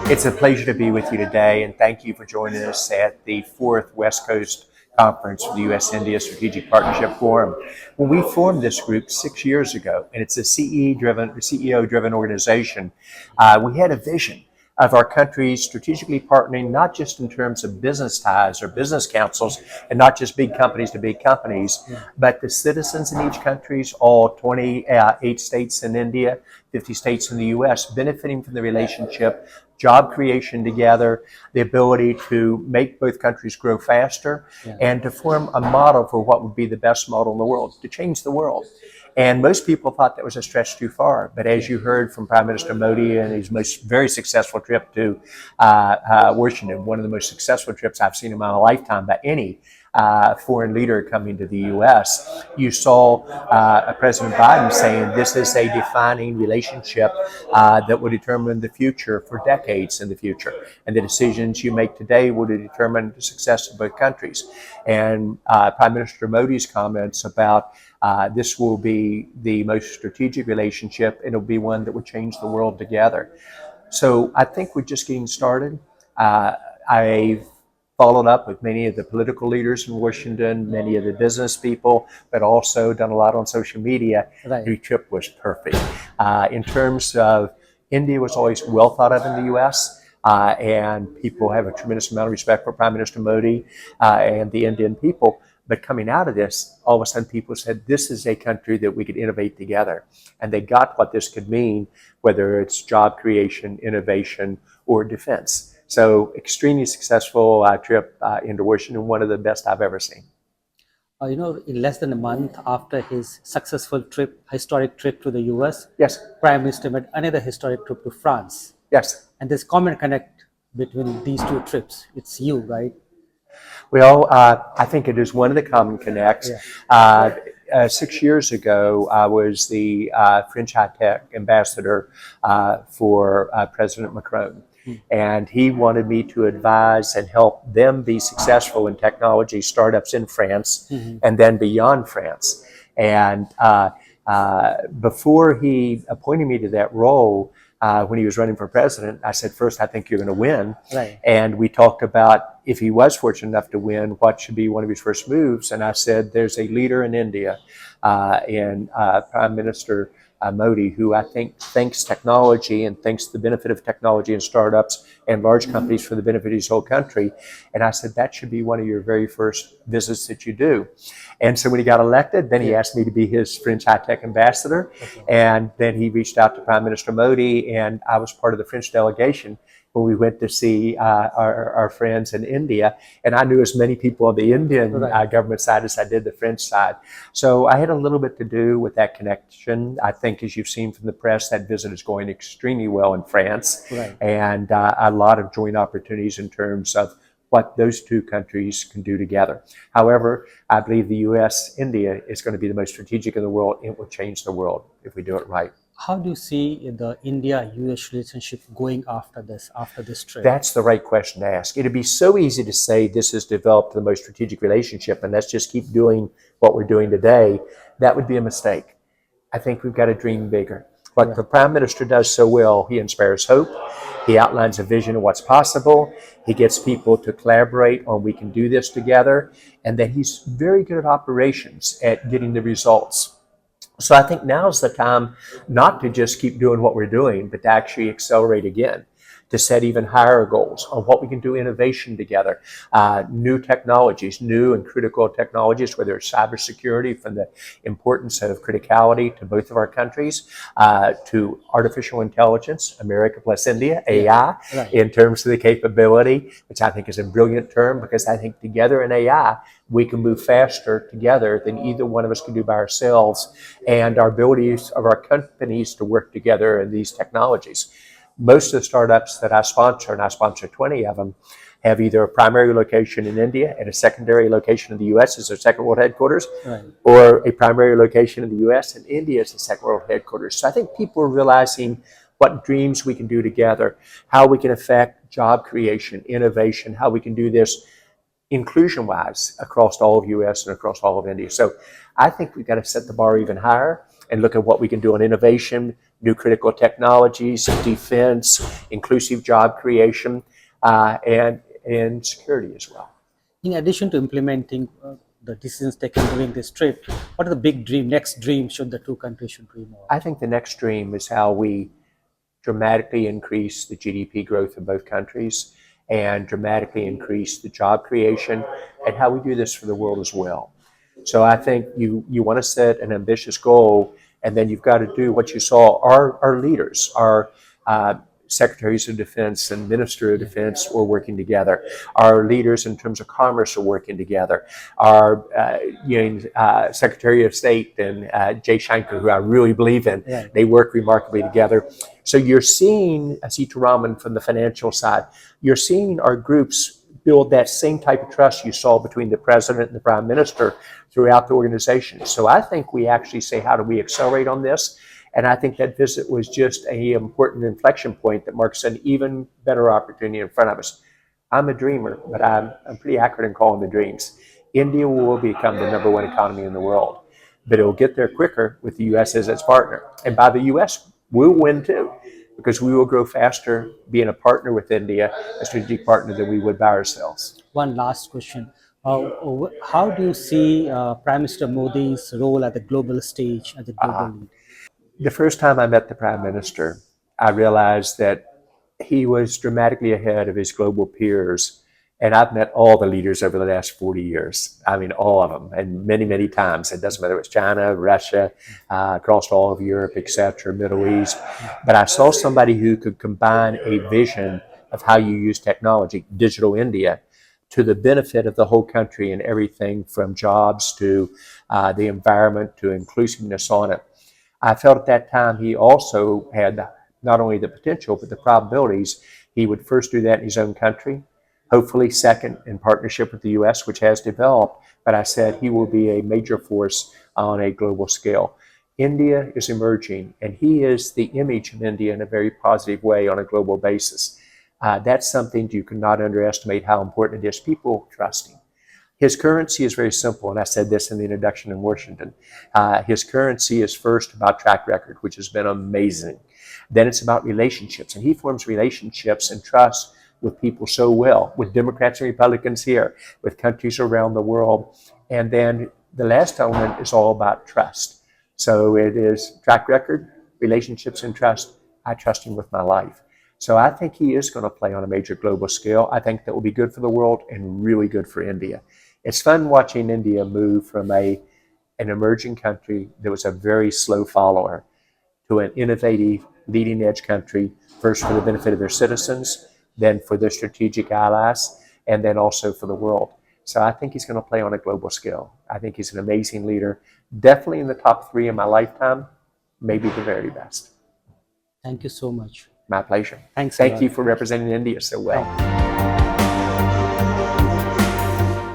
It's a pleasure to be with you today, and thank you for joining us at the fourth West Coast Conference for the USIndia Strategic Partnership Forum. When we formed this group 6 years ago, and it's a CEO-driven organization, we had a vision of our countries strategically partnering, not just in terms of business ties or business councils, and not just big companies to big companies, but the citizens in each country, all 28 states in India, 50 states in the US, benefiting from the relationship, job creation together, the ability to make both countries grow faster, and to form a model for what would be the best model in the world, to change the world. And most people thought that was a stretch too far. But as you heard from Prime Minister Modi in his very successful trip to Washington, one of the most successful trips I've seen in my lifetime by any foreign leader coming to the U.S., you saw President Biden saying this is a defining relationship that will determine the future for decades in the future. And the decisions you make today will determine the success of both countries. And Prime Minister Modi's comments about this will be the most strategic relationship, and it'll be one that will change the world together. So I think we're just getting started. I've followed up with many of the political leaders in Washington, many of the business people, but also done a lot on social media. Right. The trip was perfect. In terms of India was always well thought of in the U.S., and people have a tremendous amount of respect for Prime Minister Modi and the Indian people. But coming out of this, all of a sudden people said, this is a country that we could innovate together. And they got what this could mean, whether it's job creation, innovation, or defense. So extremely successful trip into Washington, one of the best I've ever seen. In less than a month after his successful trip, historic trip to the US, Yes. Prime Minister made another historic trip to France. Yes. And there's common connect between these two trips. It's you, right? Well, I think it is one of the common connects. Yeah. 6 years ago, I was the French high-tech ambassador for President Macron. And he wanted me to advise and help them be successful in technology startups in France and then beyond France. And before he appointed me to that role, when he was running for president, I said, first, I think you're going to win. Right. And we talked about if he was fortunate enough to win, what should be one of his first moves. And I said, there's a leader in India, in Prime Minister Modi, who I think thinks technology and thinks the benefit of technology and startups and large companies for the benefit of his whole country. And I said, that should be one of your very first visits that you do. And so when he got elected, then he asked me to be his French high-tech ambassador. Okay. And then he reached out to Prime Minister Modi, and I was part of the French delegation when we went to see our friends in India. And I knew as many people on the Indian government side as I did the French side. So I had a little bit to do with that connection. I think, as you've seen from the press, that visit is going extremely well in France. Right. And a lot of joint opportunities in terms of what those two countries can do together. However, I believe the U.S.-India is going to be the most strategic in the world. It will change the world if we do it right. How do you see the India-US relationship going after this trip? That's the right question to ask. It'd be so easy to say this has developed the most strategic relationship and let's just keep doing what we're doing today. That would be a mistake. I think we've got to dream bigger. What the Prime Minister does so well, he inspires hope. He outlines a vision of what's possible. He gets people to collaborate on we can do this together. And then he's very good at operations, at getting the results. So I think now's the time not to just keep doing what we're doing, but to actually accelerate again, to set even higher goals on what we can do innovation together, new technologies, new and critical technologies, whether it's cybersecurity from the importance of criticality to both of our countries, to artificial intelligence, America plus India, AI, in terms of the capability, which I think is a brilliant term because I think together in AI, we can move faster together than either one of us can do by ourselves, and our abilities of our companies to work together in these technologies. Most of the startups that I sponsor, and I sponsor 20 of them, have either a primary location in India and a secondary location in the U.S. as their second world headquarters, or a primary location in the U.S. and India as the second world headquarters. So I think people are realizing what dreams we can do together, how we can affect job creation, innovation, how we can do this inclusion-wise across all of U.S. and across all of India. So I think we've got to set the bar even higher and look at what we can do on innovation, new critical technologies, defense, inclusive job creation, and security as well. In addition to implementing the decisions taken during this trip, what are the big next dream should the two countries should dream of? I think the next dream is how we dramatically increase the GDP growth of both countries and dramatically increase the job creation, and how we do this for the world as well. So I think you want to set an ambitious goal, and then you've got to do what you saw our leaders, our secretaries of defense and minister of defense were working together. Our leaders in terms of commerce are working together. Our Secretary of State and Jay Shankar, who I really believe in, Right. they work remarkably together. So you're seeing Sitaraman from the financial side. You're seeing our groups build that same type of trust you saw between the president and the prime minister throughout the organization. So I think we actually say, how do we accelerate on this? And I think that visit was just an important inflection point that marks an even better opportunity in front of us. I'm a dreamer, but I'm pretty accurate in calling the dreams. India will become the #1 economy in the world, but it will get there quicker with the U.S. as its partner. And by the U.S., we'll win too, because we will grow faster being a partner with India, a strategic partner, than we would by ourselves. One last question. How do you see Prime Minister Modi's role at the global stage, as a global leader? The first time I met the Prime Minister, I realized that he was dramatically ahead of his global peers. And I've met all the leaders over the last 40 years. I mean, all of them, and many, many times. It doesn't matter if it's China, Russia, across all of Europe, etc., Middle East. But I saw somebody who could combine a vision of how you use technology, digital India, to the benefit of the whole country, and everything from jobs to the environment to inclusiveness on it. I felt at that time he also had not only the potential, but the probabilities. He would first do that in his own country, hopefully second in partnership with the U.S., which has developed. But I said he will be a major force on a global scale. India is emerging, and he is the image of India in a very positive way on a global basis. That's something you cannot underestimate how important it is. People trust him. His currency is very simple, and I said this in the introduction in Washington. His currency is first about track record, which has been amazing. Then it's about relationships, and he forms relationships and trust with people so well, with Democrats and Republicans here, with countries around the world. And then the last element is all about trust. So it is track record, relationships, and trust. I trust him with my life. So I think he is going to play on a major global scale. I think that will be good for the world and really good for India. It's fun watching India move from an emerging country that was a very slow follower to an innovative, leading edge country, first for the benefit of their citizens, then for their strategic allies, and then also for the world. So I think he's going to play on a global scale. I think he's an amazing leader, definitely in the top 3 in my lifetime, maybe the very best. Thank you so much. My pleasure. Thanks a Thank lot. you for representing India so well.